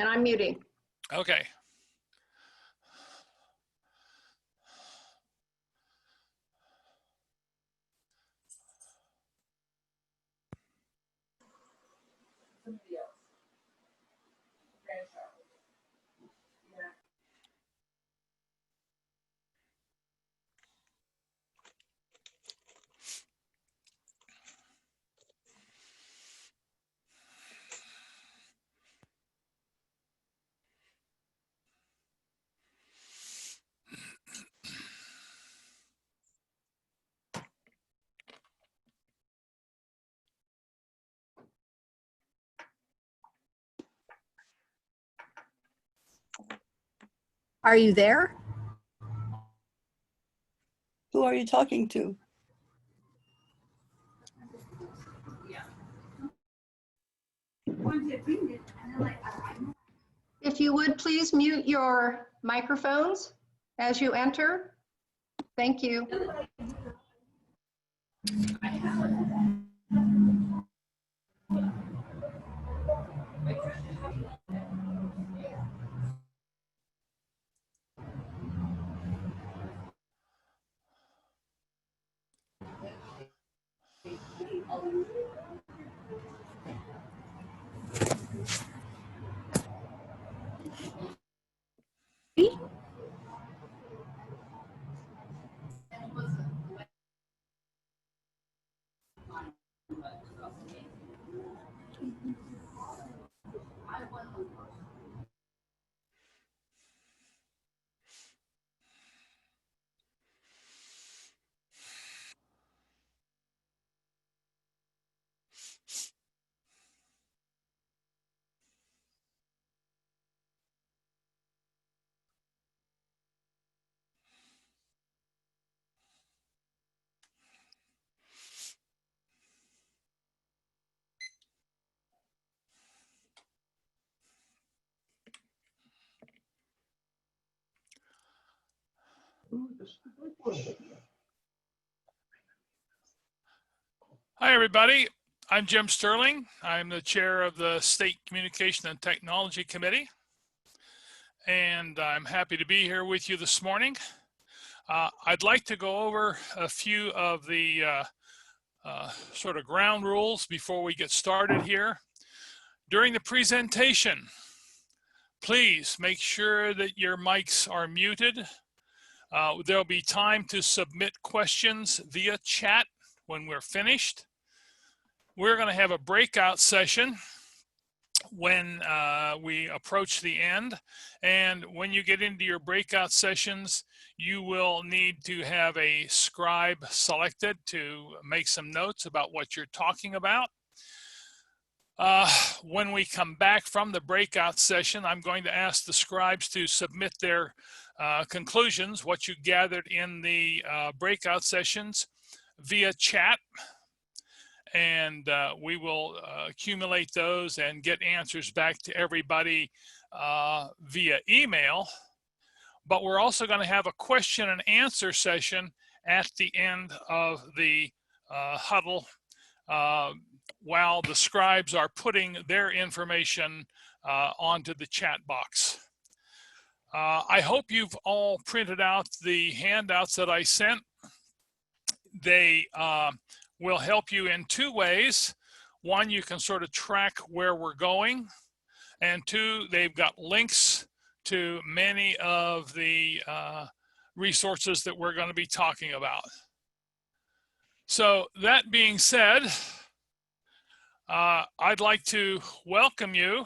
And I'm muting. Okay. Are you there? Who are you talking to? If you would please mute your microphones as you enter. Thank you. Hi, everybody. I'm Jim Sterling. I'm the chair of the State Communication and Technology Committee, and I'm happy to be here with you this morning. I'd like to go over a few of the sort of ground rules before we get started here. During the presentation, please make sure that your mics are muted. There'll be time to submit questions via chat when we're finished. We're going to have a breakout session when we approach the end. And when you get into your breakout sessions, you will need to have a scribe selected to make some notes about what you're talking about. When we come back from the breakout session, I'm going to ask the scribes to submit their conclusions, what you gathered in the breakout sessions via chat. And we will accumulate those and get answers back to everybody via email. But we're also going to have a question and answer session at the end of the huddle while the scribes are putting their information onto the chat box. I hope you've all printed out the handouts that I sent. They will help you in two ways. One, you can sort of track where we're going. And two, they've got links to many of the resources that we're going to be talking about. So that being said, I'd like to welcome you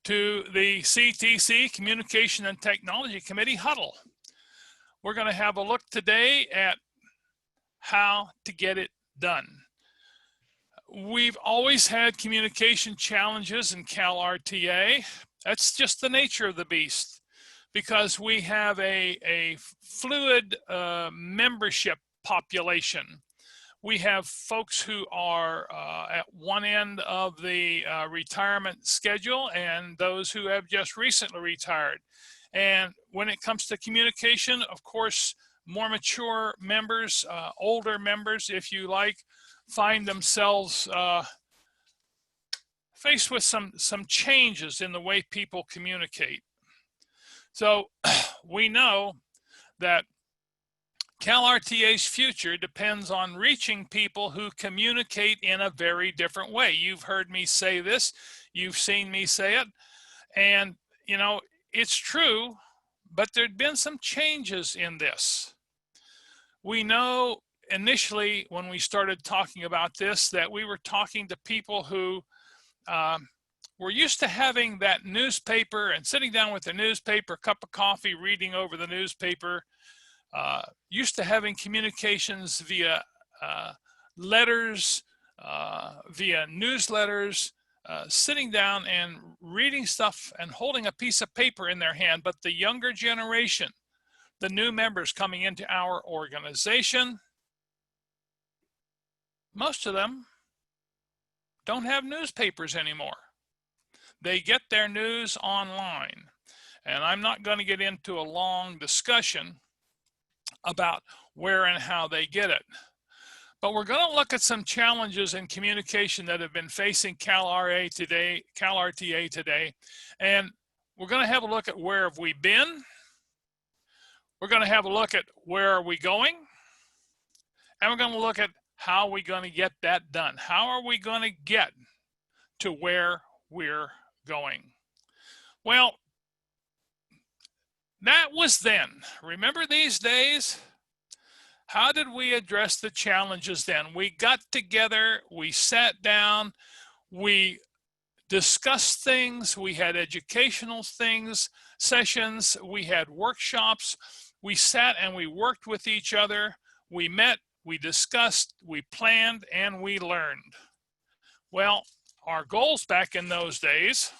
to the CTC Communication and Technology Committee Huddle. We're going to have a look today at how to get it done. We've always had communication challenges in CalRTA. That's just the nature of the beast because we have a fluid membership population. We have folks who are at one end of the retirement schedule and those who have just recently retired. And when it comes to communication, of course, more mature members, older members, if you like, find themselves faced with some changes in the way people communicate. So we know that CalRTA's future depends on reaching people who communicate in a very different way. You've heard me say this, you've seen me say it, and you know, it's true, but there'd been some changes in this. We know initially when we started talking about this that we were talking to people who were used to having that newspaper and sitting down with the newspaper, cup of coffee, reading over the newspaper, used to having communications via letters, via newsletters, sitting down and reading stuff and holding a piece of paper in their hand. But the younger generation, the new members coming into our organization, most of them don't have newspapers anymore. They get their news online. And I'm not going to get into a long discussion about where and how they get it. But we're going to look at some challenges in communication that have been facing CalRTA today. And we're going to have a look at where have we been. We're going to have a look at where are we going. And we're going to look at how are we going to get that done. How are we going to get to where we're going? Well, that was then. Remember these days? How did we address the challenges then? We got together, we sat down, we discussed things, we had educational things, sessions, we had workshops, we sat and we worked with each other, we met, we discussed, we planned, and we learned. Well, our goals back in those days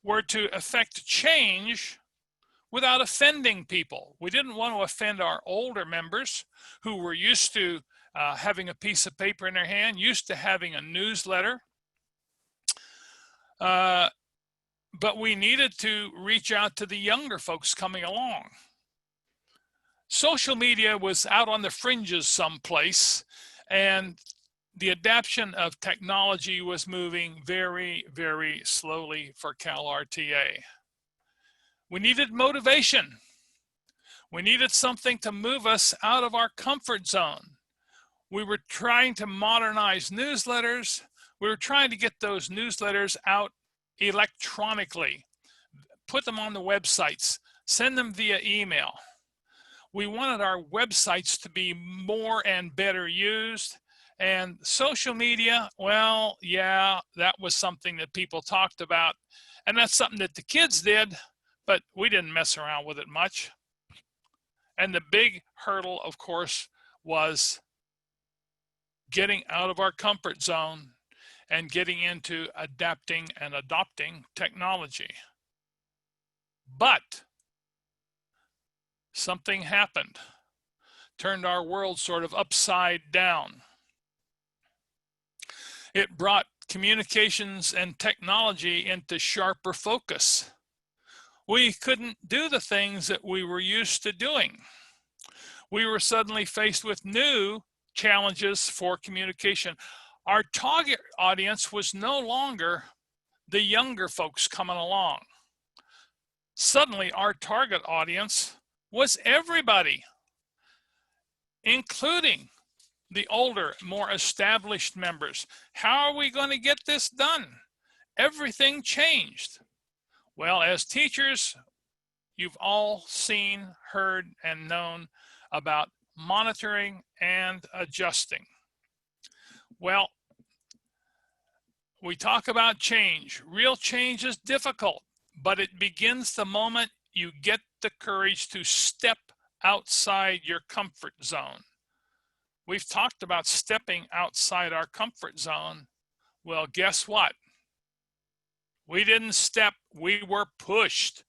were to effect change without offending people. We didn't want to offend our older members who were used to having a piece of paper in their hand, used to having a newsletter. But we needed to reach out to the younger folks coming along. Social media was out on the fringes someplace, and the adoption of technology was moving very, very slowly for CalRTA. We needed motivation. We needed something to move us out of our comfort zone. We were trying to modernize newsletters. We were trying to get those newsletters out electronically, put them on the websites, send them via email. We wanted our websites to be more and better used. And social media, well, yeah, that was something that people talked about. And that's something that the kids did, but we didn't mess around with it much. And the big hurdle, of course, was getting out of our comfort zone and getting into adapting and adopting technology. But something happened, turned our world sort of upside down. It brought communications and technology into sharper focus. We couldn't do the things that we were used to doing. We were suddenly faced with new challenges for communication. Our target audience was no longer the younger folks coming along. Suddenly, our target audience was everybody, including the older, more established members. How are we going to get this done? Everything changed. Well, as teachers, you've all seen, heard, and known about monitoring and adjusting. Well, we talk about change. Real change is difficult, but it begins the moment you get the courage to step outside your comfort zone. We've talked about stepping outside our comfort zone. Well, guess what? We didn't step, we were pushed.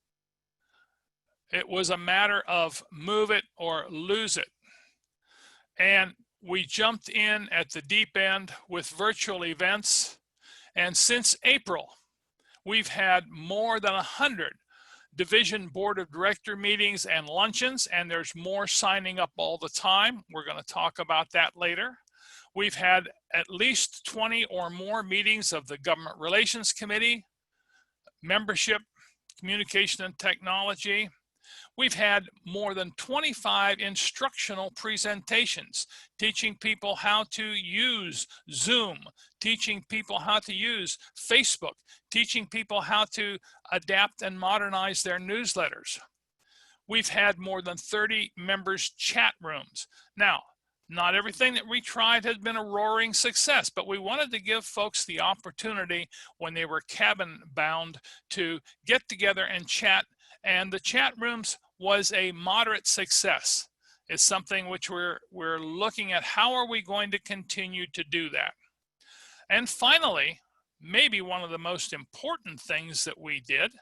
It was a matter of move it or lose it. And we jumped in at the deep end with virtual events. And since April, we've had more than 100 division board of director meetings and luncheons, and there's more signing up all the time. We're going to talk about that later. We've had at least 20 or more meetings of the Government Relations Committee, membership, communication and technology. We've had more than 25 instructional presentations, teaching people how to use Zoom, teaching people how to use Facebook, teaching people how to adapt and modernize their newsletters. We've had more than 30 members' chat rooms. Now, not everything that we tried has been a roaring success, but we wanted to give folks the opportunity when they were cabin bound to get together and chat, and the chat rooms was a moderate success. It's something which we're looking at, how are we going to continue to do that? And finally, maybe one of the most important things that we did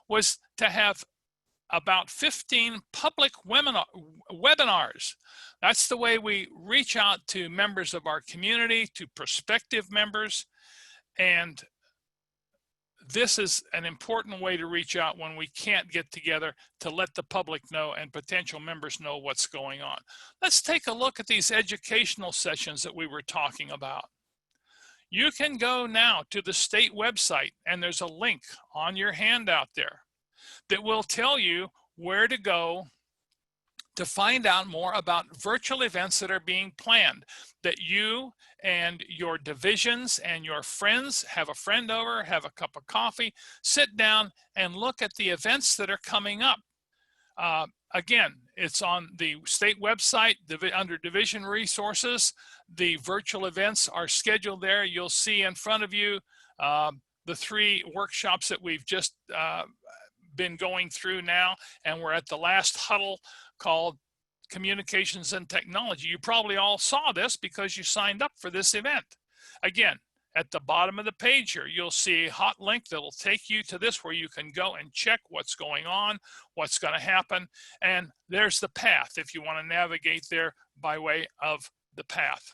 was to have about 15 public webinars. That's the way we reach out to members of our community, to prospective members, and this is an important way to reach out when we can't get together, to let the public know and potential members know what's going on. Let's take a look at these educational sessions that we were talking about. You can go now to the state website, and there's a link on your handout there that will tell you where to go to find out more about virtual events that are being planned, that you and your divisions and your friends have a friend over, have a cup of coffee, sit down and look at the events that are coming up. Again, it's on the state website under division resources. The virtual events are scheduled there. You'll see in front of you the 3 workshops that we've just been going through now, and we're at the last huddle called Communications and Technology. You probably all saw this because you signed up for this event. Again, at the bottom of the page here, you'll see a hot link that'll take you to this, where you can go and check what's going on, what's going to happen, and there's the path if you want to navigate there by way of the path.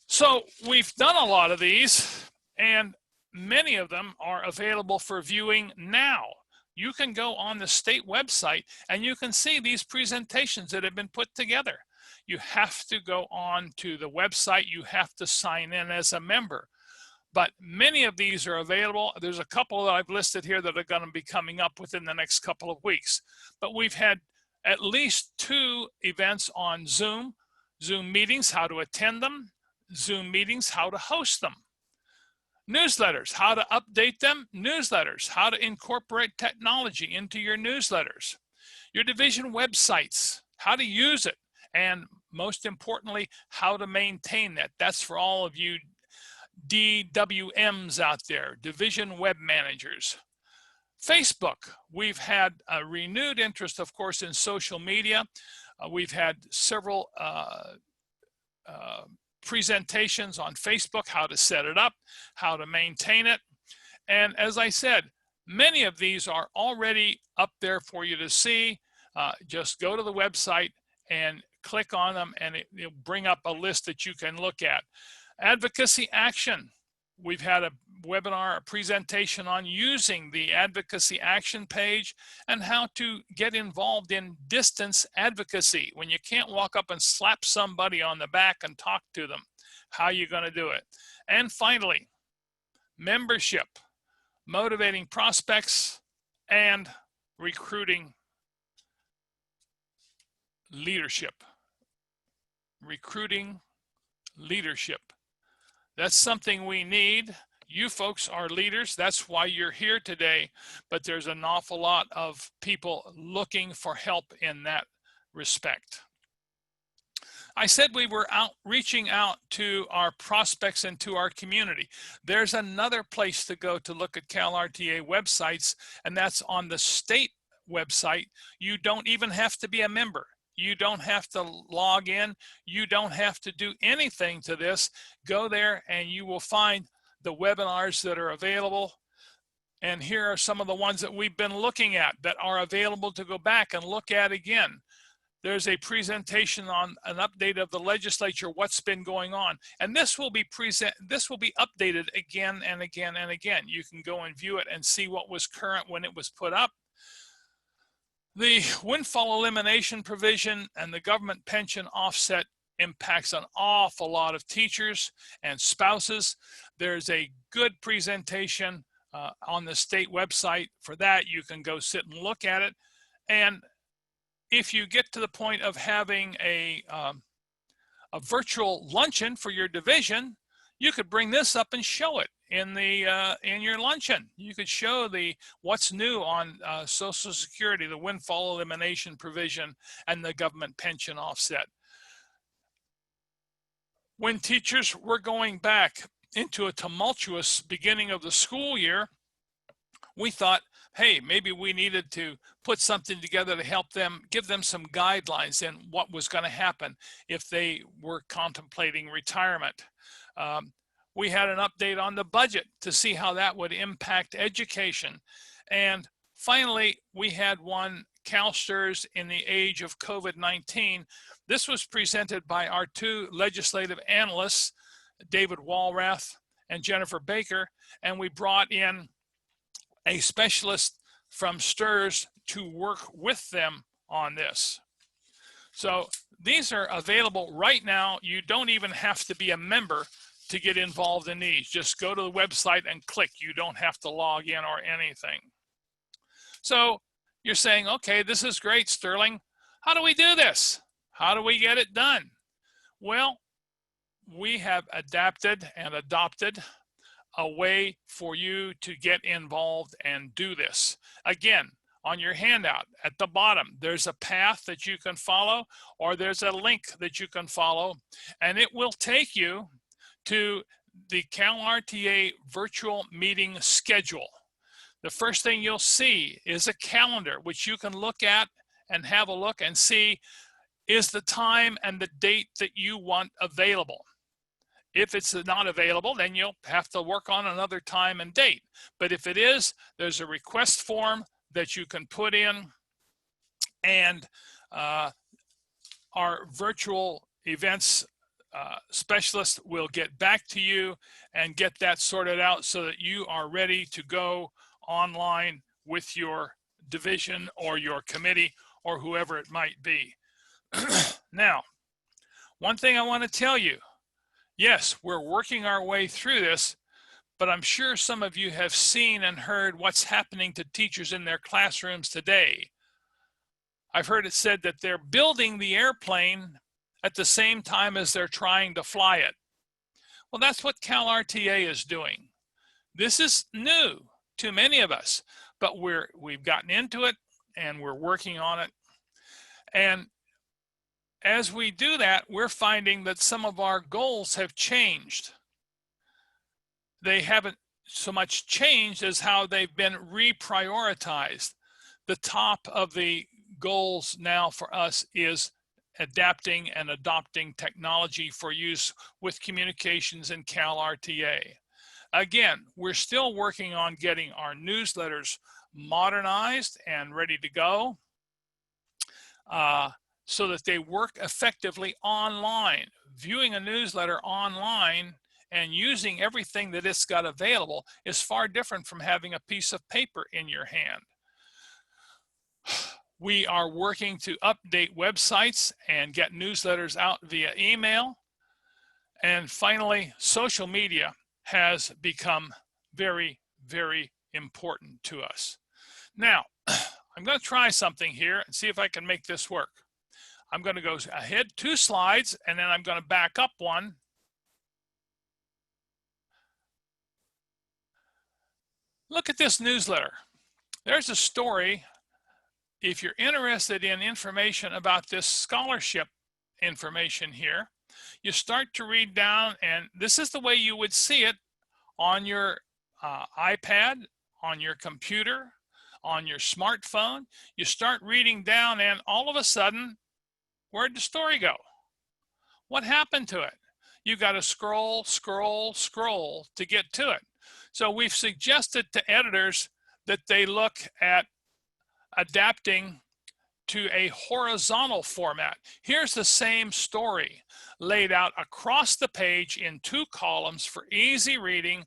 So we've done a lot of these, and many of them are available for viewing now. You can go on the state website and you can see these presentations that have been put together. You have to go on to the website. You have to sign in as a member. But many of these are available. There's a couple that I've listed here that are going to be coming up within the next couple of weeks. But we've had at least 2 events on Zoom, Zoom meetings, how to attend them, Zoom meetings, how to host them. Newsletters, how to update them, newsletters, how to incorporate technology into your newsletters, your division websites, how to use it, and most importantly, how to maintain that. That's for all of you DWMs out there, division web managers. Facebook, we've had a renewed interest, of course, in social media. We've had several presentations on Facebook, how to set it up, how to maintain it. And as I said, many of these are already up there for you to see. Just go to the website and click on them, and it'll bring up a list that you can look at. Advocacy Action. We've had a webinar, a presentation on using the Advocacy Action page and how to get involved in distance advocacy when you can't walk up and slap somebody on the back and talk to them. How are you going to do it? And finally, membership, motivating prospects, and recruiting leadership. Recruiting leadership. That's something we need. You folks are leaders. That's why you're here today. But there's an awful lot of people looking for help in that respect. I said we were reaching out to our prospects and to our community. There's another place to go to look at CalRTA websites, and that's on the state website. You don't even have to be a member. You don't have to log in. You don't have to do anything to this. Go there and you will find the webinars that are available. And here are some of the ones that we've been looking at that are available to go back and look at again. There's a presentation on an update of the legislature, what's been going on. And this will be updated again and again and again. You can go and view it and see what was current when it was put up. The windfall elimination provision and the government pension offset impacts an awful lot of teachers and spouses. There's a good presentation on the state website for that. You can go sit and look at it. And if you get to the point of having a virtual luncheon for your division, you could bring this up and show it in your luncheon. You could show what's new on Social Security, the windfall elimination provision, and the government pension offset. When teachers were going back into a tumultuous beginning of the school year, we thought, hey, maybe we needed to put something together to help them, give them some guidelines in what was going to happen if they were contemplating retirement. We had an update on the budget to see how that would impact education. And finally, we had one, CalSTRS in the age of COVID-19. This was presented by our two legislative analysts, David Walrath and Jennifer Baker, and we brought in a specialist from STRS to work with them on this. So these are available right now. You don't even have to be a member to get involved in these. Just go to the website and click. You don't have to log in or anything. So you're saying, okay, this is great, Sterling. How do we do this? How do we get it done? Well, we have adapted and adopted a way for you to get involved and do this. Again, on your handout at the bottom, there's a path that you can follow, or there's a link that you can follow, and it will take you to the CalRTA virtual meeting schedule. The first thing you'll see is a calendar, which you can look at and have a look and see is the time and the date that you want available. If it's not available, then you'll have to work on another time and date. But if it is, there's a request form that you can put in, and our virtual events specialist will get back to you and get that sorted out so that you are ready to go online with your division or your committee or whoever it might be. Now, one thing I want to tell you, yes, we're working our way through this, but I'm sure some of you have seen and heard what's happening to teachers in their classrooms today. I've heard it said that they're building the airplane at the same time as they're trying to fly it. Well, that's what CalRTA is doing. This is new to many of us, but we've gotten into it and we're working on it. And as we do that, we're finding that some of our goals have changed. They haven't so much changed as how they've been reprioritized. The top of the goals now for us is adapting and adopting technology for use with communications in CalRTA. Again, we're still working on getting our newsletters modernized and ready to go so that they work effectively online. Viewing a newsletter online and using everything that it's got available is far different from having a piece of paper in your hand. We are working to update websites and get newsletters out via email. And finally, social media has become very, very important to us. Now, I'm going to try something here and see if I can make this work. I'm going to go ahead 2 slides, and then I'm going to back up 1. Look at this newsletter. There's a story. If you're interested in information about this scholarship information here, you start to read down, and this is the way you would see it on your iPad, on your computer, on your smartphone. You start reading down, and all of a sudden, where'd the story go? What happened to it? You got to scroll, scroll, scroll to get to it. So we've suggested to editors that they look at adapting to a horizontal format. Here's the same story laid out across the page in 2 columns for easy reading,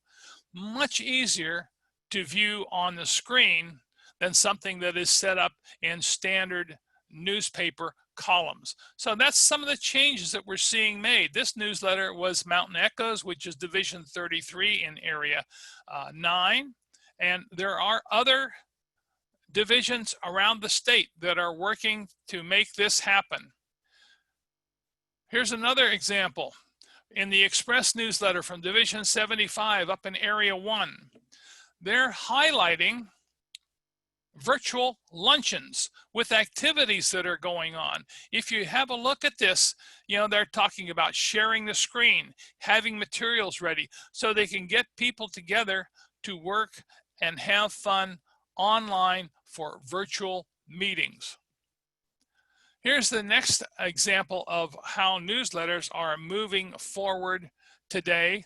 much easier to view on the screen than something that is set up in standard newspaper columns. So that's some of the changes that we're seeing made. This newsletter was Mountain Echoes, which is Division 33 in Area 9. And there are other divisions around the state that are working to make this happen. Here's another example. In the Express newsletter from Division 75 up in Area 1, they're highlighting virtual luncheons with activities that are going on. If you have a look at this, you know, they're talking about sharing the screen, having materials ready so they can get people together to work and have fun online for virtual meetings. Here's the next example of how newsletters are moving forward today.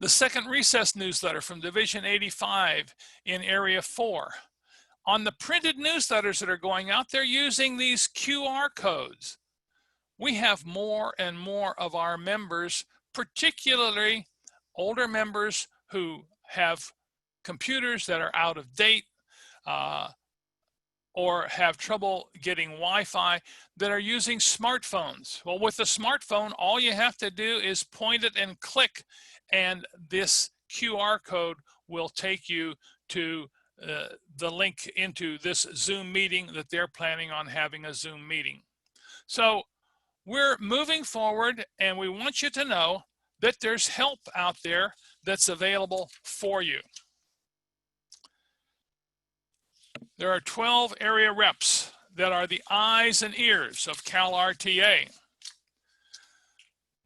The Second Recess newsletter from Division 85 in Area 4. On the printed newsletters that are going out, they're using these QR codes. We have more and more of our members, particularly older members who have computers that are out of date or have trouble getting Wi-Fi, that are using smartphones. Well, with a smartphone, all you have to do is point it and click, and this QR code will take you to the link into this Zoom meeting that they're planning on having a Zoom meeting. So we're moving forward, and we want you to know that there's help out there that's available for you. There are 12 area reps that are the eyes and ears of CalRTA.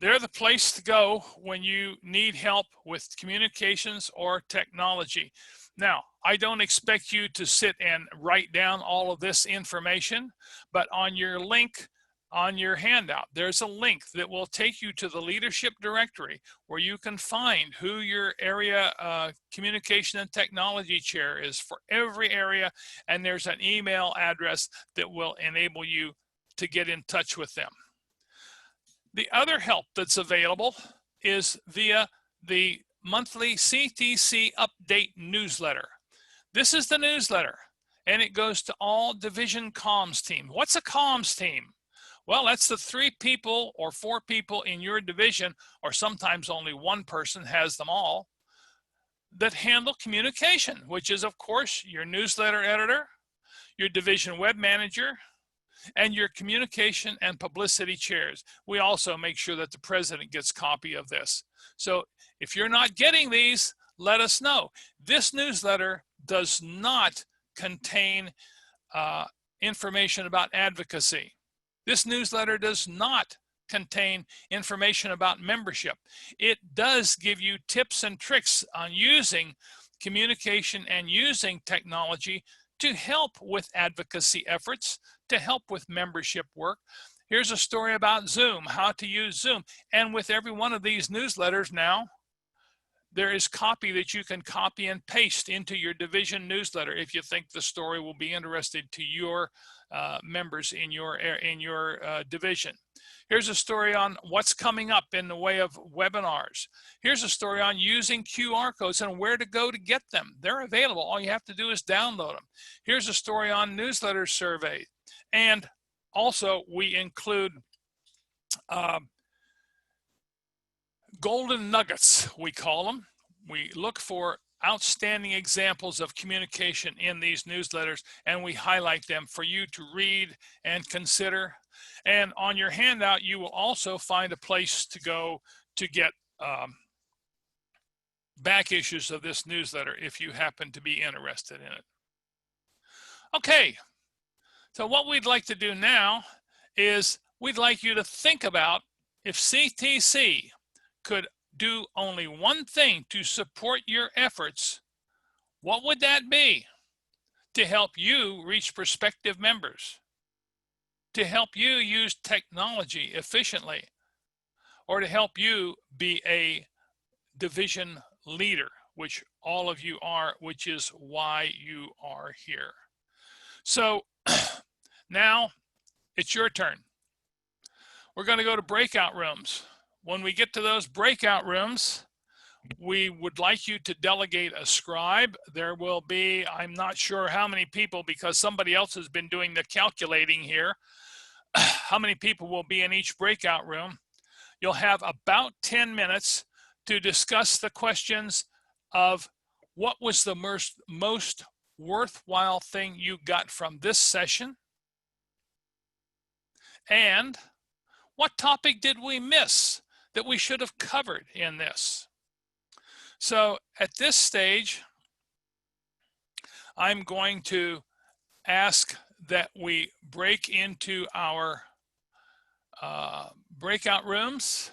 They're the place to go when you need help with communications or technology. Now, I don't expect you to sit and write down all of this information, but on your link on your handout, there's a link that will take you to the leadership directory where you can find who your area communication and technology chair is for every area, and there's an email address that will enable you to get in touch with them. The other help that's available is via the monthly CTC update newsletter. This is the newsletter, and it goes to all division comms team. What's a comms team? Well, that's the 3 people or 4 people in your division, or sometimes only one person has them all, that handle communication, which is, of course, your newsletter editor, your division web manager, and your communication and publicity chairs. We also make sure that the president gets a copy of this. So if you're not getting these, let us know. This newsletter does not contain information about advocacy. This newsletter does not contain information about membership. It does give you tips and tricks on using communication and using technology to help with advocacy efforts, to help with membership work. Here's a story about Zoom, how to use Zoom. And with every one of these newsletters now, there is copy that you can copy and paste into your division newsletter if you think the story will be interesting to your members in your division. Here's a story on what's coming up in the way of webinars. Here's a story on using QR codes and where to go to get them. They're available. All you have to do is download them. Here's a story on newsletter survey. And also we include golden nuggets, we call them. We look for outstanding examples of communication in these newsletters, and we highlight them for you to read and consider. And on your handout, you will also find a place to go to get back issues of this newsletter if you happen to be interested in it. Okay, so what we'd like to do now is we'd like you to think about if CTC could do only one thing to support your efforts, what would that be? To help you reach prospective members, to help you use technology efficiently, or to help you be a division leader, which all of you are, which is why you are here. So now it's your turn. We're going to go to breakout rooms. When we get to those breakout rooms, We would like you to delegate a scribe. There will be, I'm not sure how many people, because somebody else has been doing the calculating here, how many people will be in each breakout room. You'll have about 10 minutes to discuss the questions of what was the most worthwhile thing you got from this session, and what topic did we miss that we should have covered in this. So at this stage, I'm going to ask that we break into our breakout rooms.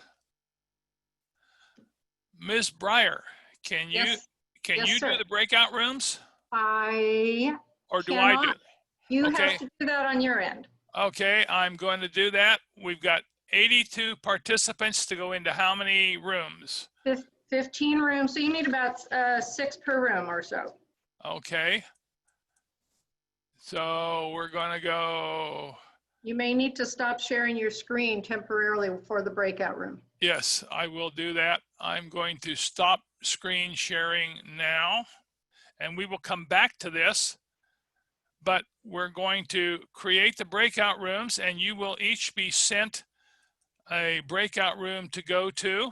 Ms. Breyer, can you Yes. Yes, do sir. the breakout rooms, I or do I do cannot. it? You Okay. have to do that on your end. Okay, I'm going to do that. We've got 82 participants to go into how many rooms? 15 rooms, so you need about 6 per room or so. Okay. So we're going to go, You may need to stop sharing your screen temporarily for the breakout room. yes, I will do that. I'm going to stop screen sharing now, and we will come back to this, but we're going to create the breakout rooms, and you will each be sent a breakout room to go to.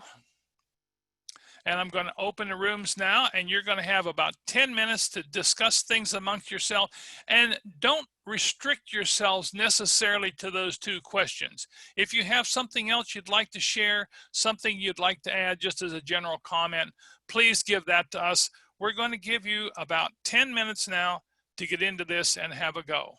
And I'm going to open the rooms now, and you're going to have about 10 minutes to discuss things amongst yourself. And don't restrict yourselves necessarily to those 2 questions. If you have something else you'd like to share, something you'd like to add just as a general comment, please give that to us. We're going to give you about 10 minutes now to get into this and have a go.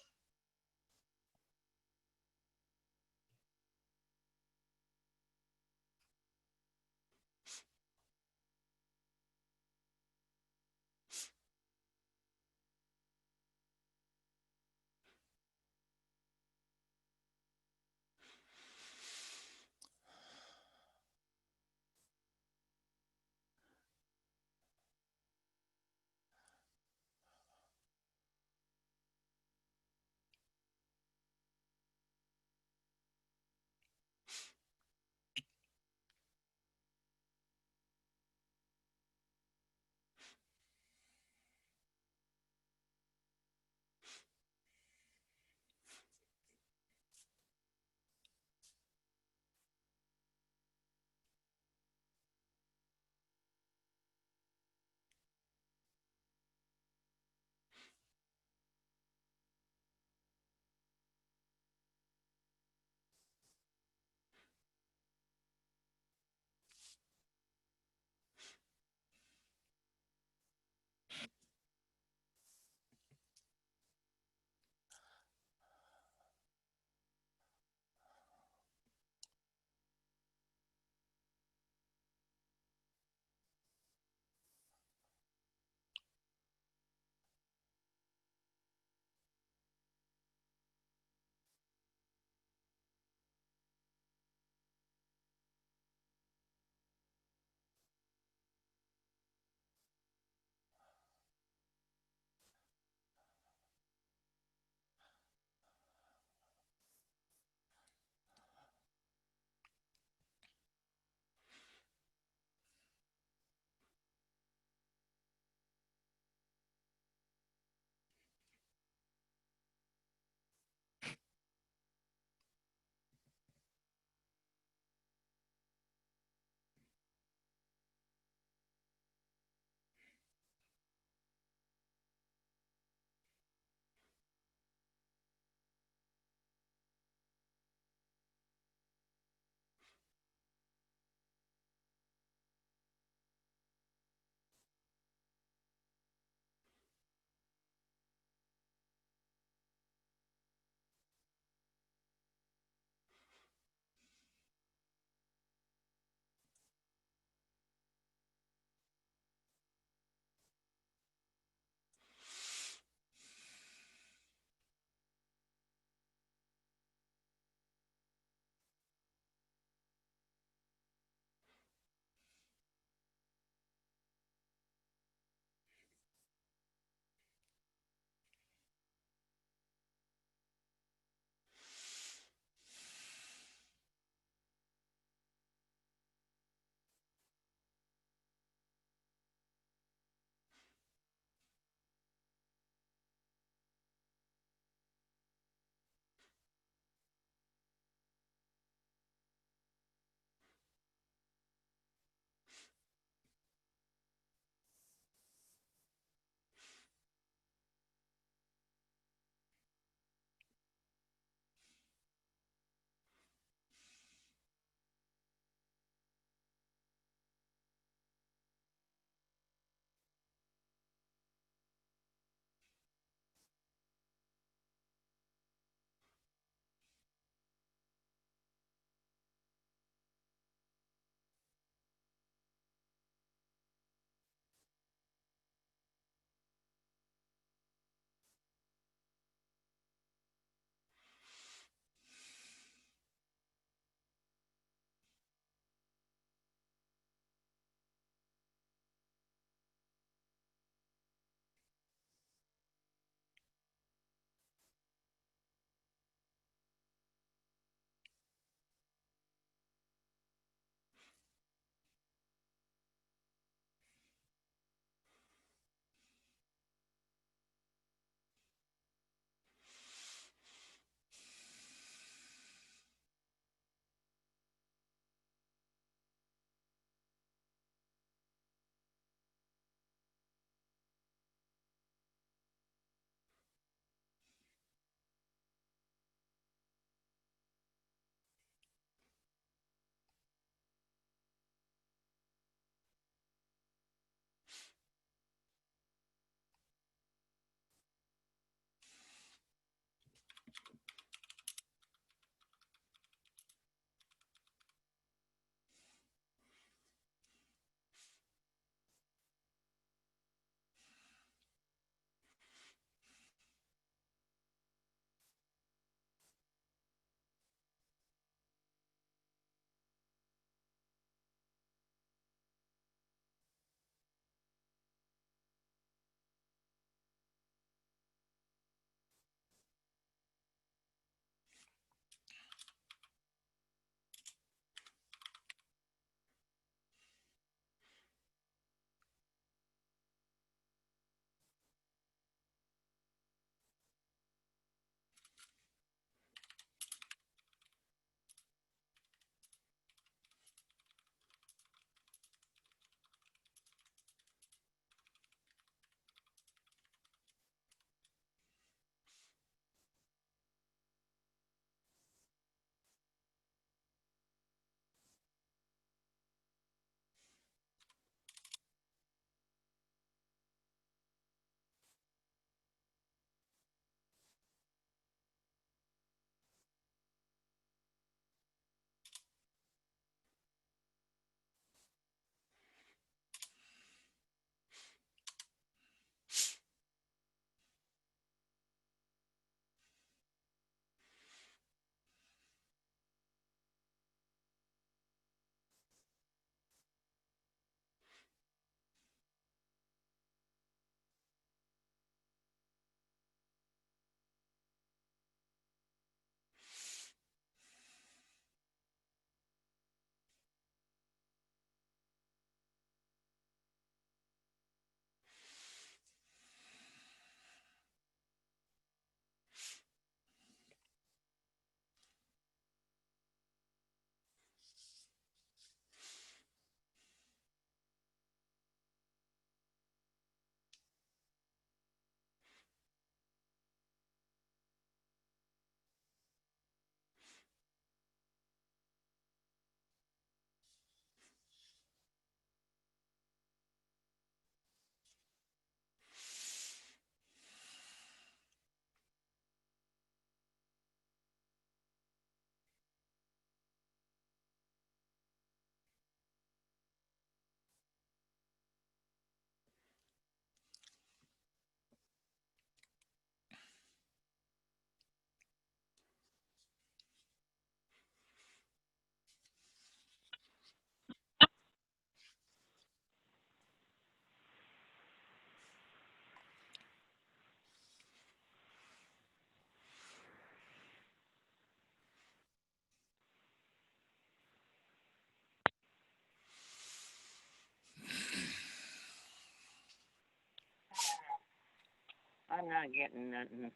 I'm not getting nothing.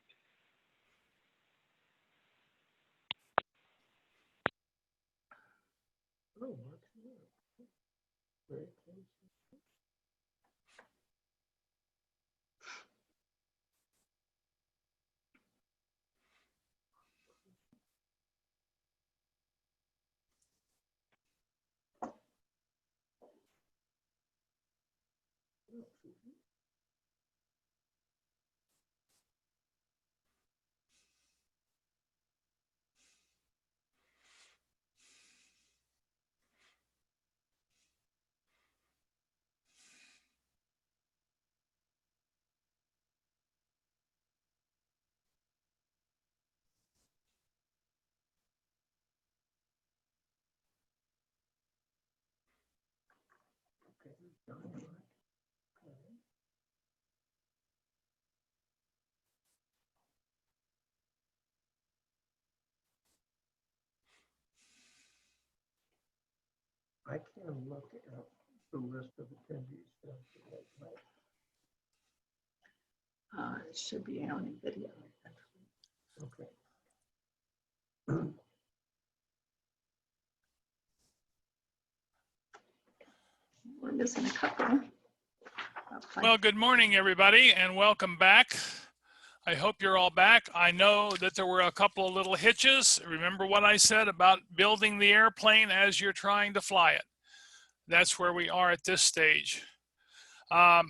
I can look at the list of attendees. It should be on video. Okay. We're missing a couple. Well, good morning, everybody, and welcome back. I hope you're all back. I know that there were a couple of little hitches. Remember what I said about building the airplane as you're trying to fly it. That's where we are at this stage. I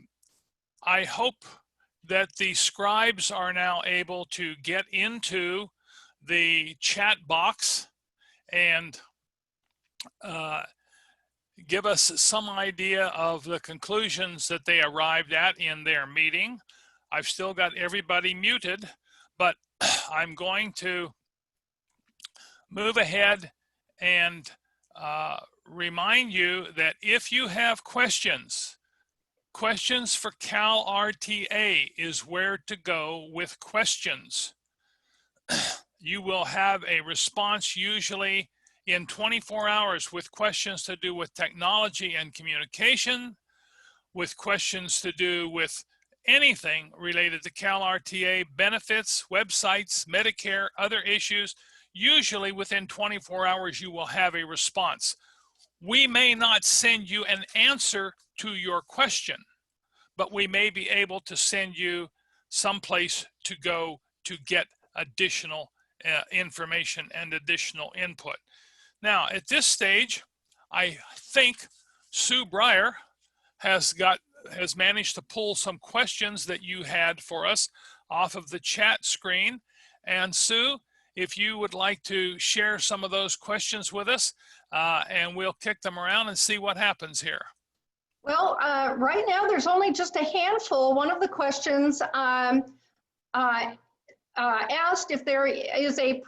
hope that the scribes are now able to get into the chat box and give us some idea of the conclusions that they arrived at in their meeting. I've still got everybody muted, but I'm going to move ahead and remind you that if you have questions for Cal RTA is where to go with questions. You will have a response usually in 24 hours with questions to do with technology and communication, with questions to do with anything related to Cal RTA benefits, websites, Medicare, other issues. Usually within 24 hours, you will have a response. We may not send you an answer to your question, but we may be able to send you someplace to go to get additional information and additional input. Now, at this stage, I think Sue Breyer has managed to pull some questions that you had for us off of the chat screen. And Sue, if you would like to share some of those questions with us, and we'll kick them around and see what happens here. Well, right now there's only just a handful. One of the questions asked if there is a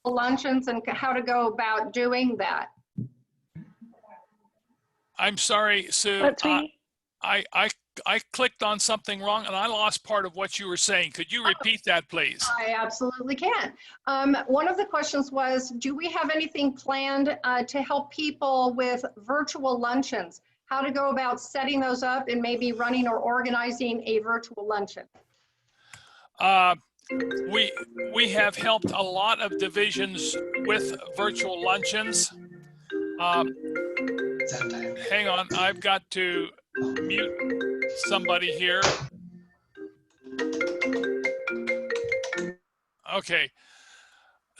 luncheons and how to go about doing that. I'm sorry, Sue. I clicked on something wrong and I lost part of what you were saying. Could you repeat that, please? I absolutely can. One of the questions was, do we have anything planned to help people with virtual luncheons? How to go about setting those up and maybe running or organizing a virtual luncheon? We have helped a lot of divisions with virtual luncheons. Hang on, I've got to mute somebody here. Okay.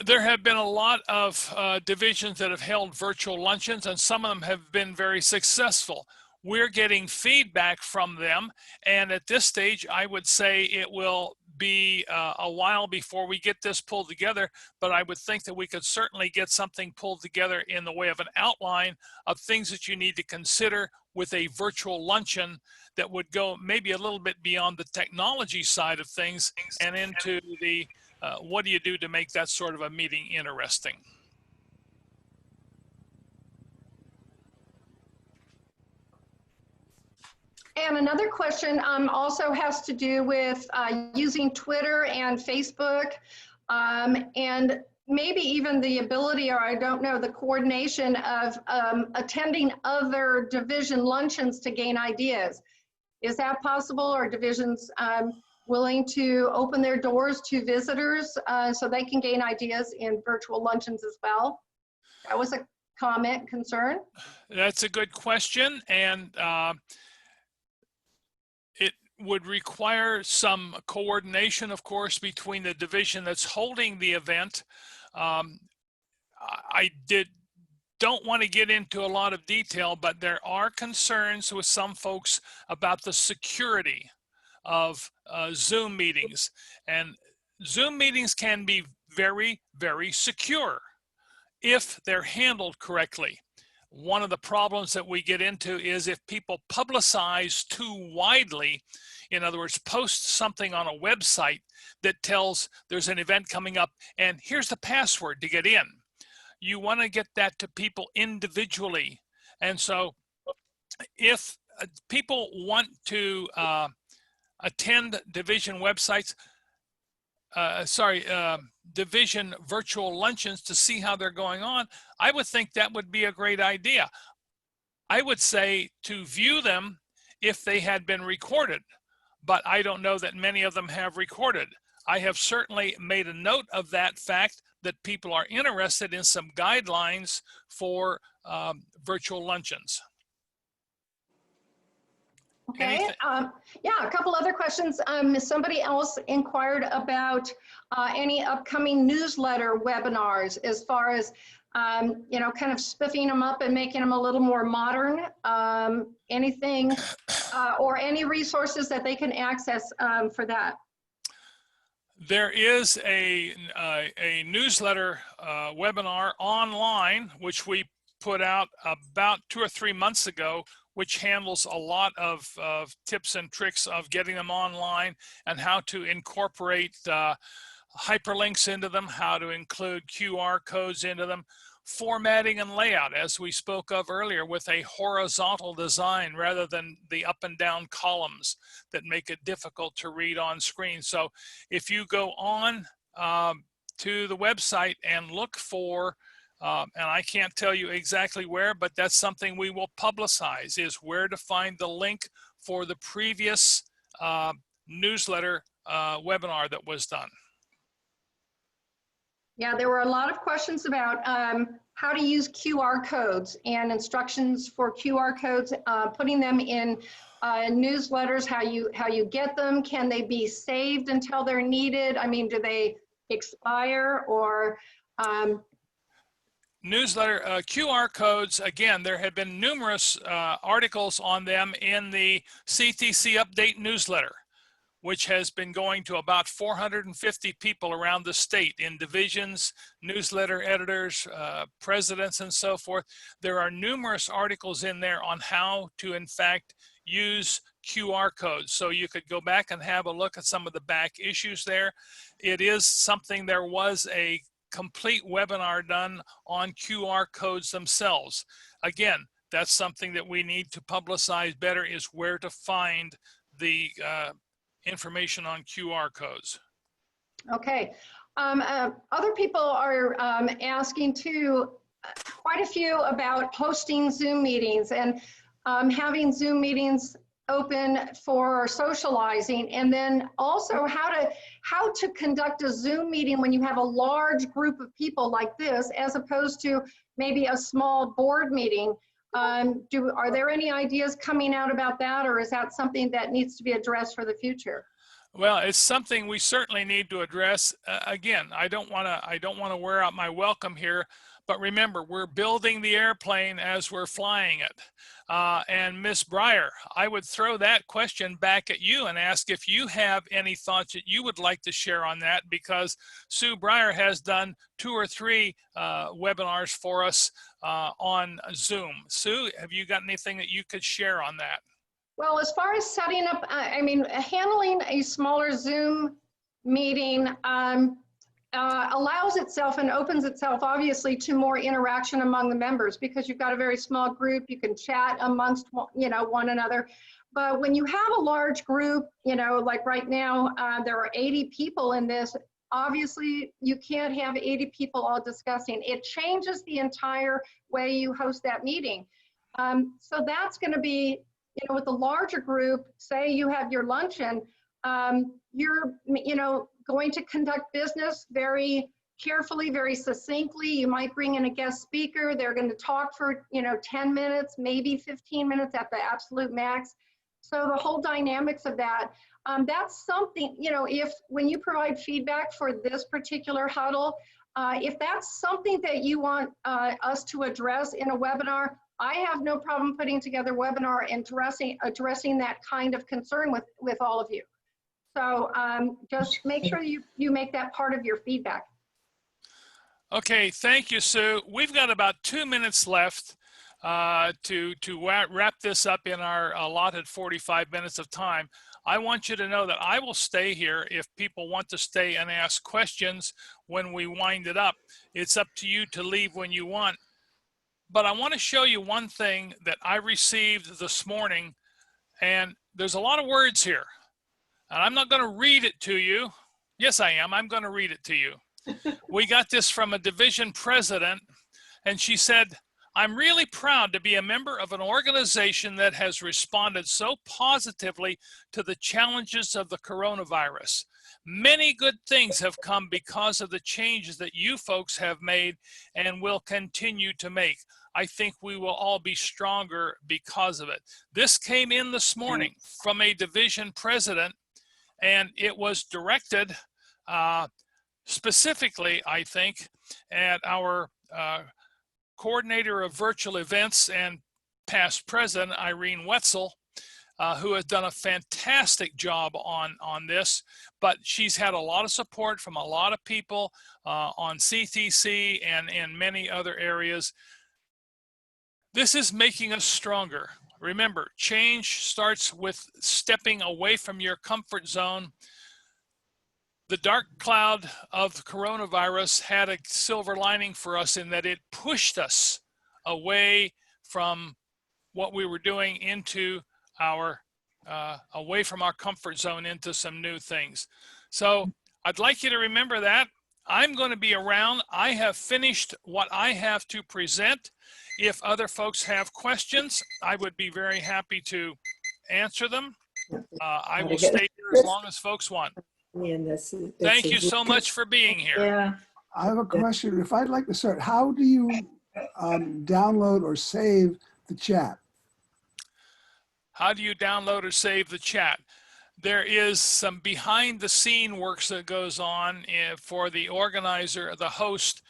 There have been a lot of divisions that have held virtual luncheons, and some of them have been very successful. We're getting feedback from them, and at this stage, I would say it will be a while before we get this pulled together, but I would think that we could certainly get something pulled together in the way of an outline of things that you need to consider with a virtual luncheon that would go maybe a little bit beyond the technology side of things and into the what do you do to make that sort of a meeting interesting? And another question also has to do with using Twitter and Facebook, and maybe even the ability, or I don't know, the coordination of attending other division luncheons to gain ideas. Is that possible? Are divisions willing to open their doors to visitors so they can gain ideas in virtual luncheons as well? That was a comment, concern. That's a good question, and it would require some coordination, of course, between the division that's holding the event. Don't want to get into a lot of detail, but there are concerns with some folks about the security of Zoom meetings. And Zoom meetings can be very, very secure if they're handled correctly. One of the problems that we get into is if people publicize too widely, in other words, post something on a website that tells there's an event coming up and here's the password to get in. You want to get that to people individually. And so if people want to attend division websites, division virtual luncheons to see how they're going on, I would think that would be a great idea. I would say to view them if they had been recorded, but I don't know that many of them have recorded. I have certainly made a note of that fact that people are interested in some guidelines for virtual luncheons. Okay, yeah, a couple other questions. Somebody else inquired about any upcoming newsletter webinars as far as, you know, kind of spiffing them up and making them a little more modern. Anything or any resources that they can access for that? There is a newsletter webinar online, which we put out about 2 or 3 months ago, which handles a lot of tips and tricks of getting them online and how to incorporate hyperlinks into them, how to include QR codes into them, formatting and layout, as we spoke of earlier, with a horizontal design rather than the up and down columns that make it difficult to read on screen. So if you go on to the website and look for, and I can't tell you exactly where, but that's something we will publicize, is where to find the link for the previous newsletter webinar that was done. Yeah, there were a lot of questions about how to use QR codes and instructions for QR codes, putting them in newsletters, how you get them. Can they be saved until they're needed? I mean, do they expire or? Newsletter QR codes, again, there have been numerous articles on them in the CTC Update newsletter, which has been going to about 450 people around the state in divisions, newsletter editors, presidents, and so forth. There are numerous articles in there on how to, in fact, use QR codes. So you could go back and have a look at some of the back issues there. It is something, there was a complete webinar done on QR codes themselves. Again, that's something that we need to publicize better, is where to find the information on QR codes. Okay. Other people are asking too, quite a few about hosting Zoom meetings and having Zoom meetings open for socializing, and then also how to conduct a Zoom meeting when you have a large group of people like this, as opposed to maybe a small board meeting. Are there any ideas coming out about that, or is that something that needs to be addressed for the future? Well, it's something we certainly need to address. Again, I don't want to wear out my welcome here, but remember, we're building the airplane as we're flying it. And Ms. Breyer, I would throw that question back at you and ask if you have any thoughts that you would like to share on that, because Sue Breyer has done 2 or 3 webinars for us on Zoom. Sue, have you got anything that you could share on that? Well, as far as setting up, I mean, handling a smaller Zoom meeting allows itself and opens itself, obviously, to more interaction among the members, because you've got a very small group. You can chat amongst, you know, one another. But when you have a large group, you know, like right now, there are 80 people in this. Obviously, you can't have 80 people all discussing. It changes the entire way you host that meeting. So that's going to be you know, with a larger group, say you have your luncheon, you're, you know, going to conduct business very carefully, very succinctly. You might bring in a guest speaker. They're going to talk for, you know, 10 minutes, maybe 15 minutes at the absolute max. So the whole dynamics of that, that's something, you know, if when you provide feedback for this particular huddle, if that's something that you want us to address in a webinar, I have no problem putting together a webinar and addressing that kind of concern with all of you. So just make sure you make that part of your feedback. Okay, thank you, Sue. We've got about 2 minutes left to wrap this up in our allotted 45 minutes of time. I want you to know that I will stay here if people want to stay and ask questions when we wind it up. It's up to you to leave when you want. But I want to show you one thing that I received this morning, and there's a lot of words here. And I'm not going to read it to you. Yes, I am. I'm going to read it to you. We got this from a division president, and she said, "I'm really proud to be a member of an organization that has responded so positively to the challenges of the coronavirus. Many good things have come because of the changes that you folks have made and will continue to make. I think we will all be stronger because of it." This came in this morning from a division president, and it was directed specifically, I think, at our coordinator of virtual events and past president, Irene Wetzel, who has done a fantastic job on this, but she's had a lot of support from a lot of people on CTC and in many other areas. This is making us stronger. Remember, change starts with stepping away from your comfort zone. The dark cloud of the coronavirus had a silver lining for us in that it pushed us away from what we were doing into our, away from our comfort zone into some new things. So I'd like you to remember that. I'm going to be around. I have finished what I have to present. If other folks have questions, I would be very happy to answer them. I will stay here as long as folks want. Thank you so much for being here. Yeah. I have a question. If I'd like to start, how do you download or save the chat? How do you download or save the chat? There is some behind the scene works that goes on for the organizer, the host,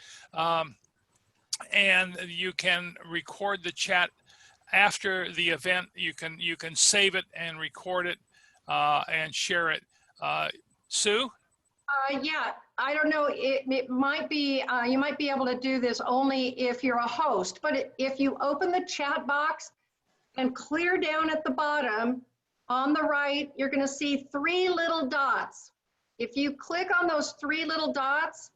and you can record the chat after the event. You can save it and record it and share it. Sue? Yeah, I don't know, it might be, you might be able to do this only if you're a host, but if you open the chat box and clear down at the bottom, on the right, you're going to see 3 little dots. If you click on those 3 little dots,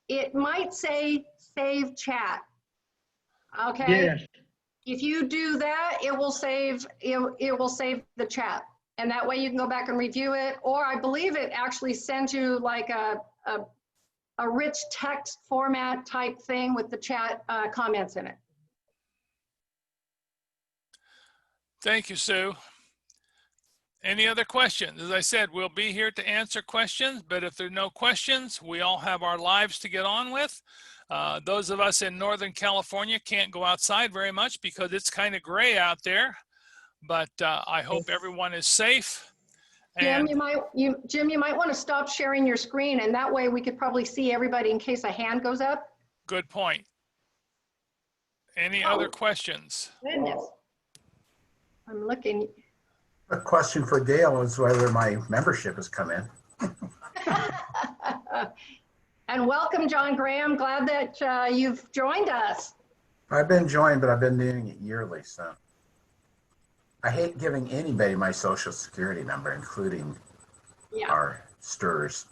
it might say save chat. Okay? Yes. If you do that, it will save the chat. And that way you can go back and review it. Or I believe it actually sends you like a rich text format type thing with the chat comments in it. Thank you, Sue. Any other questions? As I said, we'll be here to answer questions, but if there are no questions, we all have our lives to get on with. Those of us in Northern California can't go outside very much because it's kind of gray out there, but I hope everyone is safe. Jim, you might want to stop sharing your screen, and that way we could probably see everybody in case a hand goes up. Good point. Any other questions? Goodness. I'm looking. A question for Gail is whether my membership has come in. And welcome, John Graham. Glad that you've joined us. I've been joined, but I've been doing it yearly, so. I hate giving anybody my social security number, including our STRs.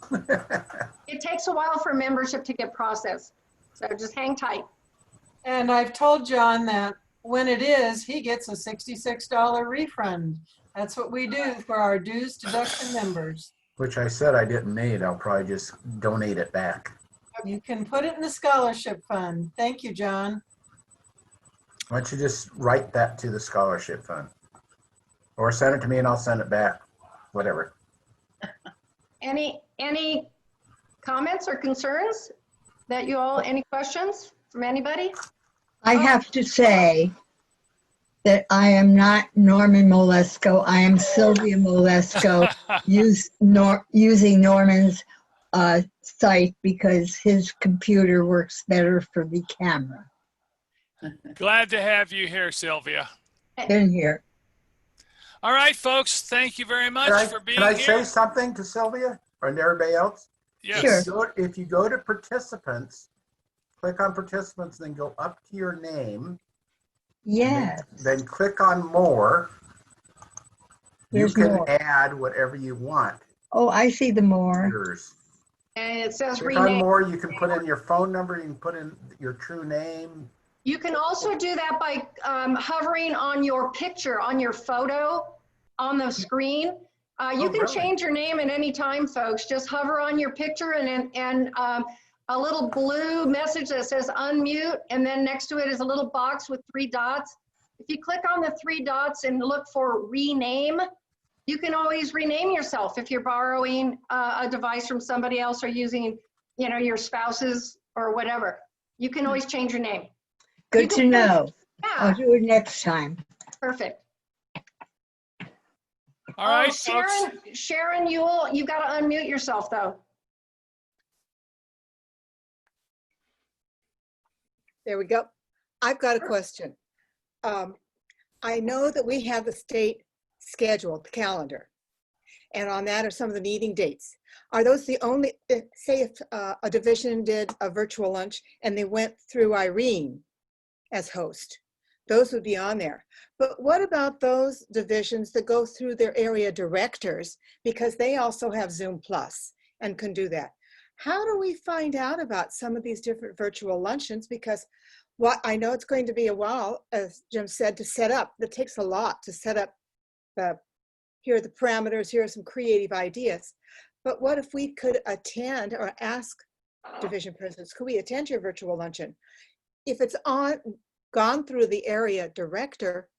It takes a while for membership to get processed, so just hang tight. And I've told John that when it is, he gets a $66 refund. That's what we do for our dues deduction members. Which I said I didn't need. I'll probably just donate it back. You can put it in the scholarship fund. Thank you, John. Why don't you just write that to the scholarship fund? Or send it to me and I'll send it back, whatever. Any comments or concerns that you all, any questions from anybody? I have to say that I am not Norman Molesko. I am Sylvia Molesko, using Norman's site because his computer works better for the camera. Glad to have you here, Sylvia. Been here. All right, folks. Thank you very much for being Can I here. say something to Sylvia or to everybody else? Yes. Sure. If you go to participants, click on participants, then go up to your name. Yes. Then click on more. There's You can more. add whatever you want. Oh, I see the more. Yours. And it says Click on rename. more. You can put in your phone number. You can put in your true name. You can also do that by hovering on your picture, on your photo on the screen. You Oh, can really? change your name at any time, folks. Just hover on your picture and a little blue message that says unmute, and then next to it is a little box with 3 dots. If you click on the 3 dots and look for rename, you can always rename yourself if you're borrowing a device from somebody else or using, your spouse's or whatever. You can always change your name. Good to know. I'll Yeah, do it next time. perfect. All right, folks. Sharon, you got to unmute yourself though. There we go. I've got a question. I know that we have the state schedule, the calendar, and on that are some of the meeting dates. Are those the only, say if a division did a virtual lunch and they went through Irene as host, those would be on there. But what about those divisions that go through their area directors, because they also have Zoom Plus and can do that? How do we find out about some of these different virtual luncheons? Because what I know it's going to be a while, as Jim said, to set up. It takes a lot to set up here are the parameters, here are some creative ideas. But what if we could attend or ask division presidents, could we attend your virtual luncheon? If it's gone through the area director,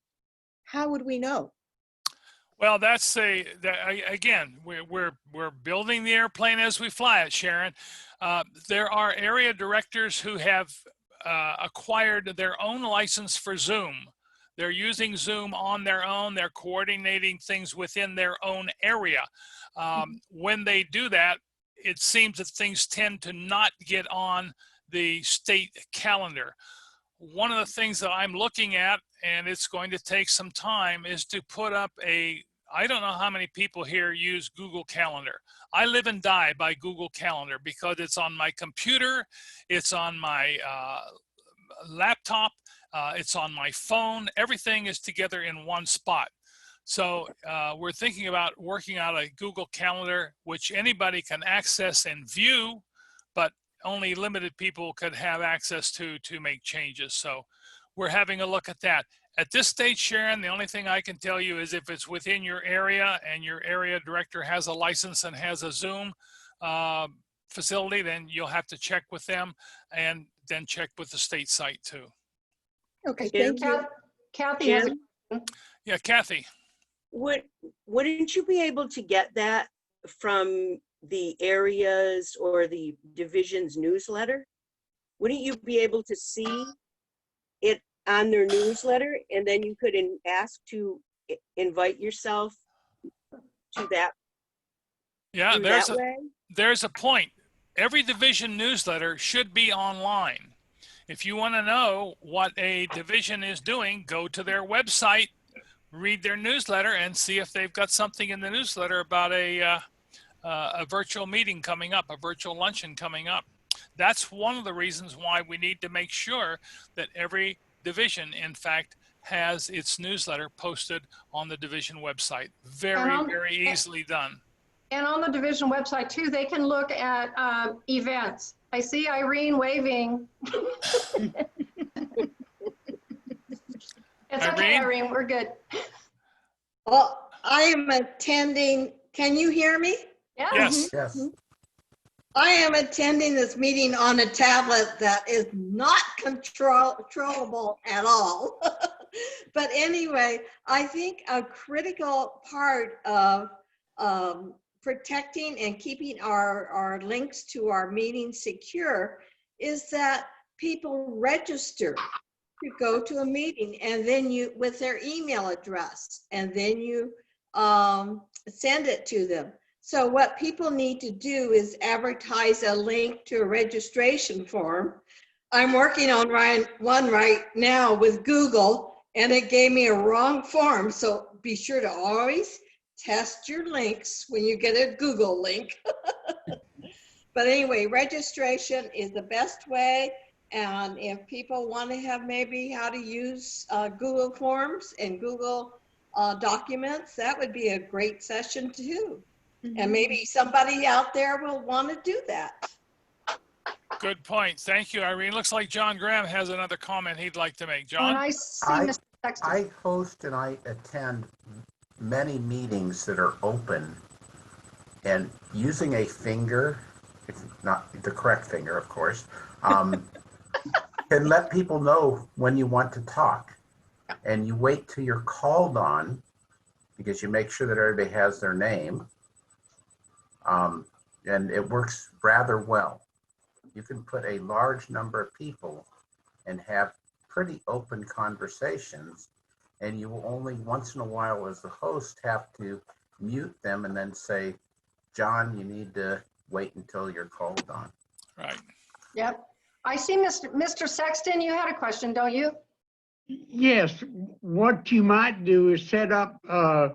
how would we know? Well, again, we're building the airplane as we fly it, Sharon. There are area directors who have acquired their own license for Zoom. They're using Zoom on their own. They're coordinating things within their own area. When they do that, it seems that things tend to not get on the state calendar. One of the things that I'm looking at, and it's going to take some time, is to put up I don't know how many people here use Google Calendar. I live and die by Google Calendar because it's on my computer, it's on my laptop, it's on my phone. Everything is together in one spot. So we're thinking about working out a Google Calendar, which anybody can access and view, but only limited people could have access to make changes. So we're having a look at that. At this stage, Sharon, the only thing I can tell you is if it's within your area and your area director has a license and has a Zoom facility, then you'll have to check with them and then check with the state site too. Okay, thank you. Kathy has a, Yeah, Kathy. Wouldn't you be able to get that from the areas or the division's newsletter? Wouldn't you be able to see it on their newsletter, and then you could ask to invite yourself to that? Yeah, that way? there's a point. Every division newsletter should be online. If you want to know what a division is doing, go to their website, read their newsletter, and see if they've got something in the newsletter about a virtual meeting coming up, a virtual luncheon coming up. That's one of the reasons why we need to make sure that every division, in fact, has its newsletter posted on the division website. Very easily done. and on the division website too, they can look at events. I see Irene waving. It's okay, Irene, we're good. Well, I am attending. Can you hear me? Yeah. Yes. Yes. I am attending this meeting on a tablet that is not controllable at all. But anyway, I think a critical part of protecting and keeping our links to our meetings secure is that people register to go to a meeting, and then you, with their email address, and then you send it to them. So what people need to do is advertise a link to a registration form. I'm working on one right now with Google, and it gave me a wrong form. So be sure to always test your links when you get a Google link. But anyway, registration is the best way. And if people want to have maybe how to use Google Forms and Google documents, that would be a great session too. And maybe somebody out there will want to do that. Good point. Thank you, Irene. Looks like John Graham has another comment he'd like to make. John? I see Mr. Sexton. I host and I attend many meetings that are open, and using a finger, it's not the correct finger, of course, can let people know when you want to talk. And you wait till you're called on, because you make sure that everybody has their name. And it works rather well. You can put a large number of people and have pretty open conversations, and you will only once in a while as the host have to mute them and then say, John, you need to wait until you're called on. Right. Yep. I see Mr. Sexton, you had a question, don't you? Yes, what you might do is set up a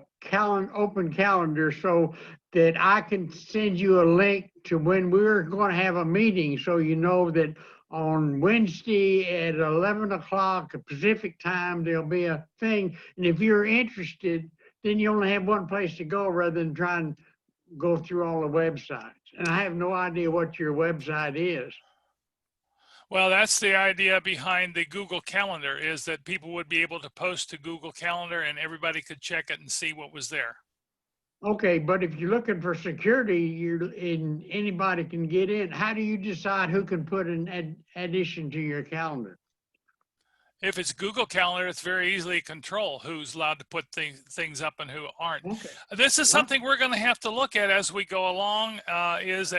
open calendar so that I can send you a link to when we're going to have a meeting, so you know that on Wednesday at 11 o'clock Pacific time, there'll be a thing. And if you're interested, then you only have one place to go rather than try and go through all the websites. And I have no idea what your website is. Well, that's the idea behind the Google Calendar, is that people would be able to post to Google Calendar and everybody could check it and see what was there. Okay, but if you're looking for security, anybody can get in. How do you decide who can put an addition to your calendar? If it's Google Calendar, it's very easily control who's allowed to put things up and who aren't. Okay. This is something we're going to have to look at as we go along, is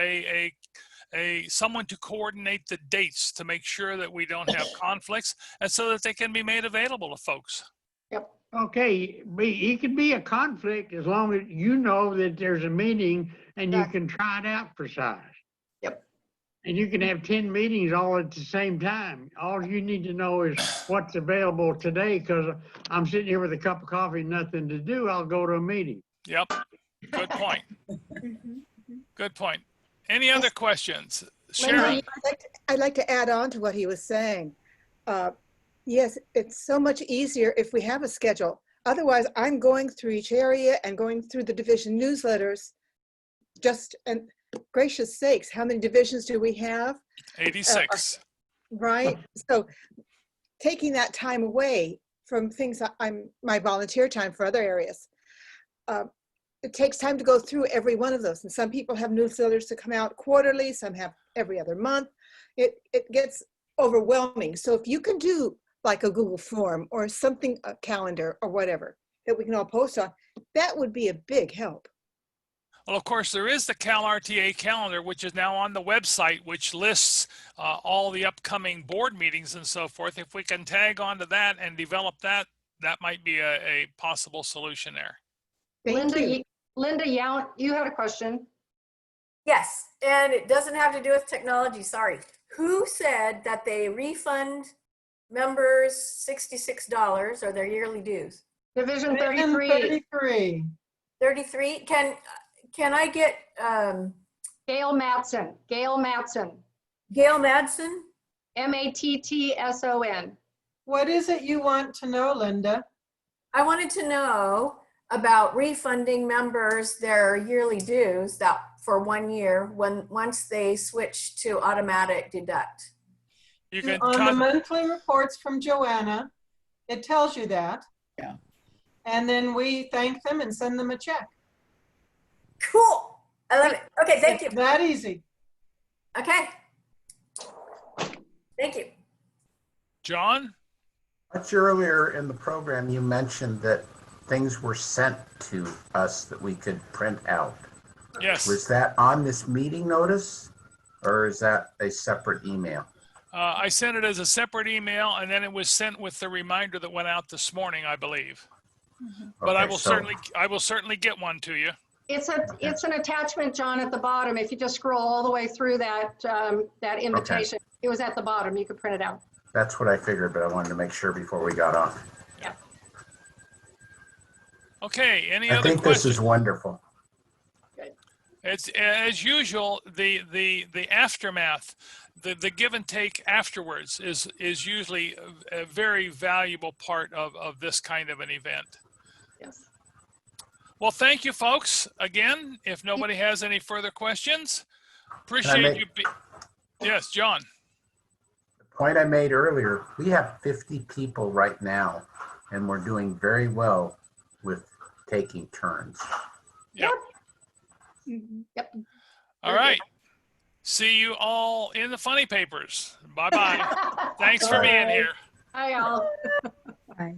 someone to coordinate the dates to make sure that we don't have conflicts, and so that they can be made available to folks. Yep. Okay, it could be a conflict as long as you know that there's a meeting and you can try it out for size. Yep. And you can have 10 meetings all at the same time. All you need to know is what's available today, because I'm sitting here with a cup of coffee and nothing to do. I'll go to a meeting. Yep. Good point. Good point. Any other questions? Sharon? I'd like to add on to what he was saying. Yes, it's so much easier if we have a schedule. Otherwise, I'm going through each area and going through the division newsletters. And gracious sakes, how many divisions do we have? 86. Right? So taking that time away from things, my volunteer time for other areas. It takes time to go through every one of those. And some people have newsletters to come out quarterly, some have every other month. It gets overwhelming. So if you can do like a Google form or something, a calendar or whatever that we can all post on, that would be a big help. Well, of course, there is the CalRTA calendar, which is now on the website, which lists all the upcoming board meetings and so forth. If we can tag onto that and develop that, that might be a possible solution there. Linda, you had a question. Yes, and it doesn't have to do with technology, sorry. Who said that they refund members $66 or their yearly dues? Division 33. 33. Can I get Gail Matson. Gail Madsen? Matson. What is it you want to know, Linda? I wanted to know about refunding members their yearly dues that for 1 year once they switch to automatic deduct. On the monthly reports from Joanna, it tells you that. Yeah. And then we thank them and send them a check. Cool. I love it. Okay, thank you. It's that easy. Okay. Thank you. John? Much earlier in the program, you mentioned that things were sent to us that we could print out. Yes. Was that on this meeting notice, or is that a separate email? I sent it as a separate email, and then it was sent with the reminder that went out this morning, I believe. But I Okay, will so- certainly get one to you. It's an attachment, John, at the bottom. If you just scroll all the way through that, that invitation, it was at the bottom. You could print it out. That's what I figured, but I wanted to make sure before we got on. Yeah. Okay, any I other think questions? this is wonderful. It's as usual, the aftermath, the give and take afterwards is usually a very valuable part of this kind of an event. Yes. Well, thank you, folks. Again, if nobody has any further questions, appreciate you. Yes, John. The point I made earlier, we have 50 people right now, and we're doing very well with taking turns. Yep. Yep. All right. See you all in the funny papers. Bye-bye. Thanks for being here. Hi, all. Bye.